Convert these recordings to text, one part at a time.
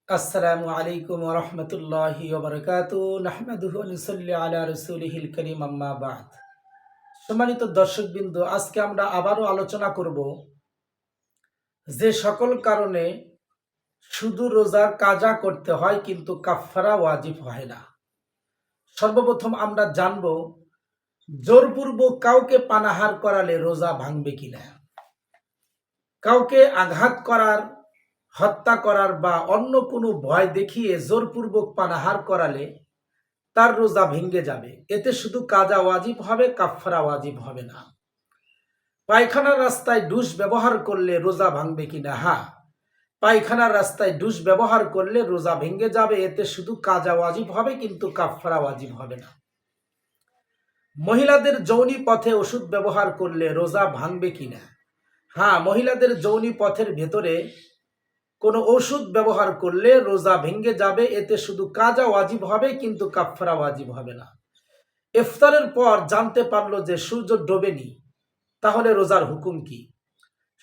আসসালামু আলাইকুম ওয়া রাহমাতুল্লাহি ওয়া বারাকাতুহু নাহমাদুহু ওয়া নুসাল্লি আলা রাসূলিহিল কারীম আম্মা বা'দ। সম্মানিত দর্শকবৃন্দ, আজকে আমরা আবারও আলোচনা করব যে সকল কারণে শুধু রোজার কাজা করতে হয় কিন্তু কাফফারা ওয়াজিব হয় না। সর্বপ্রথম আমরা জানব জোরপূর্বক কাউকে পানাহার করালে রোজা ভাঙবে কিনা। কাউকে আঘাত করার, হত্যা করার বা অন্য কোনো ভয় দেখিয়ে জোরপূর্বক পানাহার করালে তার রোজা ভেঙে যাবে। এতে শুধু কাজা ওয়াজিব হবে, কাফফারা ওয়াজিব হবে না। পায়খানার রাস্তায় ডুস ব্যবহার করলে রোজা ভাঙবে কিনা? হ্যাঁ, পায়খানার রাস্তায় ডুস ব্যবহার করলে রোজা ভেঙে যাবে। এতে শুধু কাজা ওয়াজিব হবে কিন্তু কাফফারা ওয়াজিব হবে না। মহিলাদের যৌনি পথে ওষুধ ব্যবহার করলে রোজা ভাঙবে কিনা? হ্যাঁ, মহিলাদের যৌনি পথের ভেতরে কোনো ওষুধ ব্যবহার করলে রোজা ভেঙে যাবে। এতে শুধু কাজা ওয়াজিব হবে কিন্তু কাফফারা ওয়াজিব হবে না। ইফতারের পর জানতে পারলো যে সূর্য ডোবেনি, তাহলে রোজার হুকুম কি?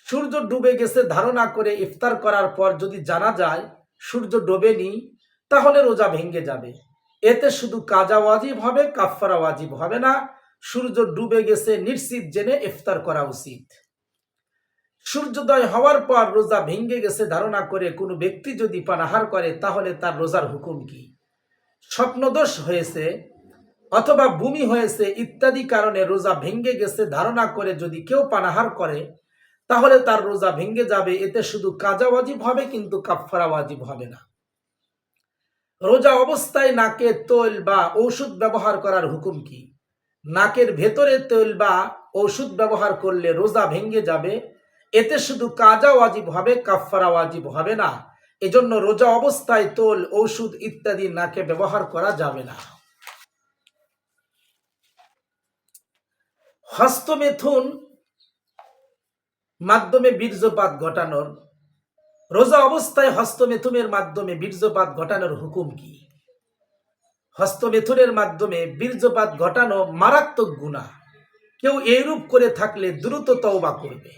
সূর্য ডুবে গেছে ধারণা করে ইফতার করার পর যদি জানা যায় সূর্য ডোবেনি, তাহলে রোজা ভেঙে যাবে। এতে শুধু কাজা ওয়াজিব হবে, কাফফারা ওয়াজিব হবে না। সূর্য ডুবে গেছে নিশ্চিত জেনে ইফতার করা উচিত। সূর্যোদয় হওয়ার পর রোজা ভেঙে গেছে ধারণা করে কোনো ব্যক্তি যদি পানাহার করে তাহলে তার রোজার হুকুম কি? স্বপ্নদোষ হয়েছে অথবা বমি হয়েছে ইত্যাদি কারণে রোজা ভেঙে গেছে ধারণা করে যদি কেউ পানাহার করে তাহলে তার রোজা ভেঙে যাবে। এতে শুধু কাজা ওয়াজিব হবে কিন্তু কাফফারা ওয়াজিব হবে না। রোজা অবস্থায় নাকে তৈল বা ঔষধ ব্যবহার করার হুকুম কি? নাকের ভেতরে তৈল বা ঔষধ ব্যবহার করলে রোজা ভেঙে যাবে। এতে শুধু কাজা ওয়াজিব হবে, কাফফারা ওয়াজিব হবে না। এজন্য রোজা অবস্থায় তৈল, ঔষধ ইত্যাদি নাকে ব্যবহার করা যাবে না। হস্তমেথুন মাধ্যমে বীর্যপাত ঘটানোর, রোজা অবস্থায় হস্তমেথুনের মাধ্যমে বীর্যপাত ঘটানোর হুকুম কি? হস্তমেথুনের মাধ্যমে বীর্যপাত ঘটানো মারাত্মক গুনাহ। কেউ এইরূপ করে থাকলে দ্রুত তওবা করবে।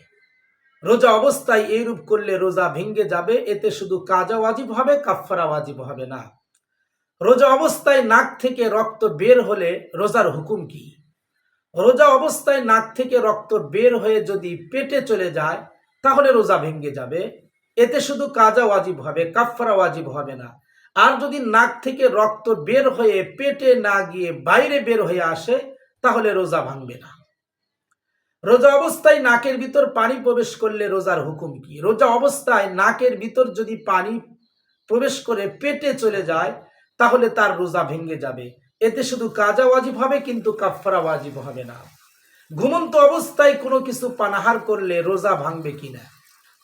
রোজা অবস্থায় এইরূপ করলে রোজা ভেঙে যাবে। এতে শুধু কাজা ওয়াজিব হবে, কাফফারা ওয়াজিব হবে না। রোজা অবস্থায় নাক থেকে রক্ত বের হলে রোজার হুকুম কি? রোজা অবস্থায় নাক থেকে রক্ত বের হয়ে যদি পেটে চলে যায় তাহলে রোজা ভেঙে যাবে। এতে শুধু কাজা ওয়াজিব হবে, কাফফারা ওয়াজিব হবে না। আর যদি নাক থেকে রক্ত বের হয়ে পেটে না গিয়ে বাইরে বের হয়ে আসে তাহলে রোজা ভাঙবে না। রোজা অবস্থায় নাকের ভিতর পানি প্রবেশ করলে রোজার হুকুম কি? রোজা অবস্থায় নাকের ভিতর যদি পানি প্রবেশ করে পেটে চলে যায় তাহলে তার রোজা ভেঙে যাবে। এতে শুধু কাজা ওয়াজিব হবে কিন্তু কাফফারা ওয়াজিব হবে না। ঘুমন্ত অবস্থায় কোনো কিছু পানাহার করলে রোজা ভাঙবে কিনা?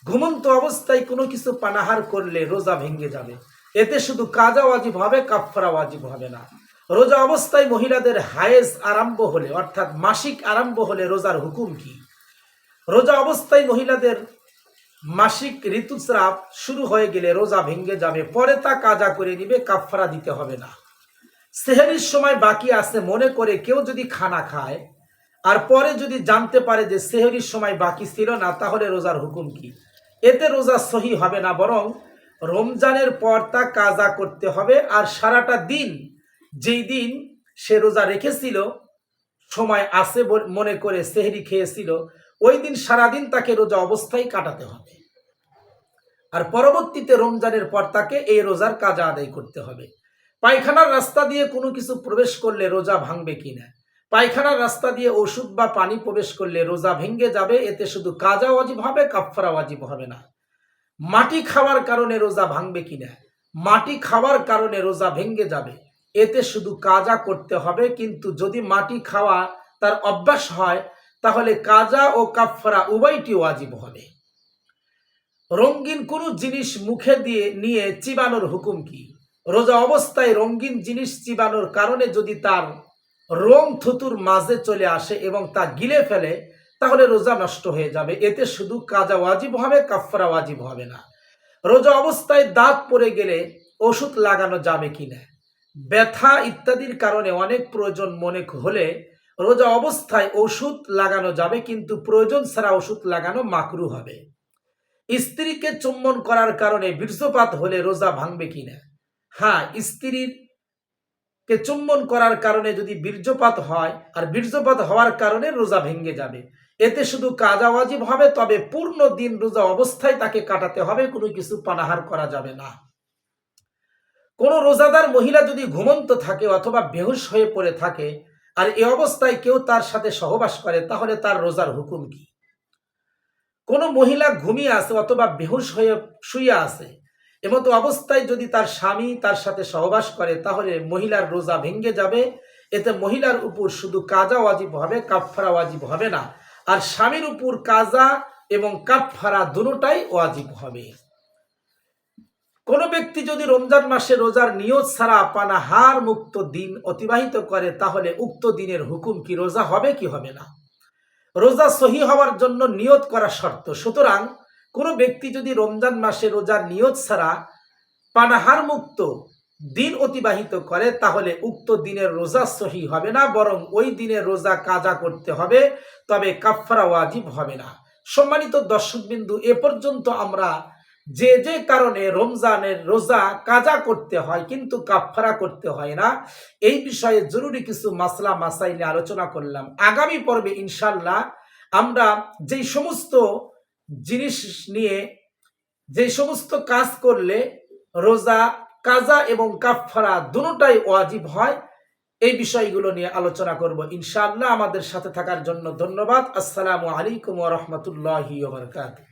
ঘুমন্ত অবস্থায় কোনো কিছু পানাহার করলে রোজা ভেঙে যাবে। এতে শুধু কাজা ওয়াজিব হবে, কাফফারা ওয়াজিব হবে না। রোজা অবস্থায় মহিলাদের হায়েজ আরম্ভ হলে অর্থাৎ মাসিক আরম্ভ হলে রোজার হুকুম কি? রোজা অবস্থায় মহিলাদের মাসিক ঋতুস্রাব শুরু হয়ে গেলে রোজা ভেঙে যাবে। পরে তা কাজা করে নিবে, কাফফারা দিতে হবে না। সেহরির সময় বাকি আছে মনে করে কেউ যদি খানা খায় আর পরে যদি জানতে পারে যে সেহরির সময় বাকি ছিল না তাহলে রোজার হুকুম কি? এতে রোজা সহি হবে না, বরং রমজানের পর তা কাজা করতে হবে। আর সারাটা দিন, যেই দিন সে রোজা রেখেছিল সময় আছে মনে করে সেহরি খেয়েছিল, ওই দিন সারাদিন তাকে রোজা অবস্থায় কাটাতে হবে। আর পরবর্তীতে রমজানের পর তাকে এই রোজার কাজা আদায় করতে হবে। পায়খানার রাস্তা দিয়ে কোনো কিছু প্রবেশ করলে রোজা ভাঙবে কিনা? পায়খানার রাস্তা দিয়ে ওষুধ বা পানি প্রবেশ করলে রোজা ভেঙে যাবে। এতে শুধু কাজা ওয়াজিব হবে, কাফফারা ওয়াজিব হবে না। মাটি খাওয়ার কারণে রোজা ভাঙবে কিনা? মাটি খাওয়ার কারণে রোজা ভেঙে যাবে। এতে শুধু কাজা করতে হবে, কিন্তু যদি মাটি খাওয়া তার অভ্যাস হয় তাহলে কাজা ও কাফফারা উভয়টি ওয়াজিব হবে। রঙিন কোনো জিনিস মুখে দিয়ে নিয়ে চিবানোর হুকুম কি? রোজা অবস্থায় রঙিন জিনিস চিবানোর কারণে যদি তার রং থুতুর মাঝে চলে আসে এবং তা গিলে ফেলে তাহলে রোজা নষ্ট হয়ে যাবে। এতে শুধু কাজা ওয়াজিব হবে, কাফফারা ওয়াজিব হবে না। রোজা অবস্থায় দাঁত পড়ে গেলে ওষুধ লাগানো যাবে কিনা? ব্যথা ইত্যাদির কারণে অনেক প্রয়োজন মনে হলে রোজা অবস্থায় ওষুধ লাগানো যাবে, কিন্তু প্রয়োজন ছাড়া ওষুধ লাগানো মাকরুহ হবে। স্ত্রীকে চুম্বন করার কারণে বীর্যপাত হলে রোজা ভাঙবে কিনা? হ্যাঁ, স্ত্রীর কে চুম্বন করার কারণে যদি বীর্যপাত হয় আর বীর্যপাত হওয়ার কারণে রোজা ভেঙে যাবে, এতে শুধু কাজা ওয়াজিব হবে, তবে পূর্ণ দিন রোজা অবস্থায় তাকে কাটাতে হবে, কোনো কিছু পানাহার করা যাবে না। কোনো রোজাদার মহিলা যদি ঘুমন্ত থাকে অথবা বেহুশ হয়ে পড়ে থাকে আর এ অবস্থায় কেউ তার সাথে সহবাস করে, তাহলে তার রোজার হুকুম কি? কোনো মহিলা ঘুমিয়ে আছে অথবা বেহুশ হয়ে শুয়ে আছে, এমতো অবস্থায় যদি তার স্বামী তার সাথে সহবাস করে, তাহলে মহিলার রোজা ভেঙে যাবে। এতে মহিলার উপর শুধু কাজা ওয়াজিব হবে, কাফফারা ওয়াজিব হবে না। আর স্বামীর উপর কাজা এবং কাফফারা দুটোটাই ওয়াজিব হবে। কোনো ব্যক্তি যদি রমজান মাসে রোজার নিয়ত ছাড়া পানাহার মুক্ত দিন অতিবাহিত করে, তাহলে উক্ত দিনের হুকুম কি? রোজা হবে কি হবে না? রোজা সহি হওয়ার জন্য নিয়ত করা শর্ত। সুতরাং কোনো ব্যক্তি যদি রমজান মাসে রোজার নিয়ত ছাড়া পানাহার মুক্ত দিন অতিবাহিত করে, তাহলে উক্ত দিনের রোজা সহি হবে না, বরং ওই দিনের রোজা কাজা করতে হবে, তবে কাফফারা ওয়াজিব হবে না। সম্মানিত দর্শকবিন্দু, এ পর্যন্ত আমরা যে যে কারণে রমজানের রোজা কাজা করতে হয় কিন্তু কাফফারা করতে হয় না, এই বিষয়ে জরুরি কিছু মাসলা মাসাইলে আলোচনা করলাম। আগামী পর্বে ইনশাল্লাহ আমরা যেই সমস্ত জিনিস নিয়ে, যে সমস্ত কাজ করলে রোজা কাজা এবং কাফফারা দুটোটাই ওয়াজিব হয়, এই বিষয়গুলো নিয়ে আলোচনা করব ইনশাআল্লাহ। আমাদের সাথে থাকার জন্য ধন্যবাদ। আসসালামু আলাইকুম ওয়া রাহমাতুল্লাহি ওয়া বারাকাতুহু।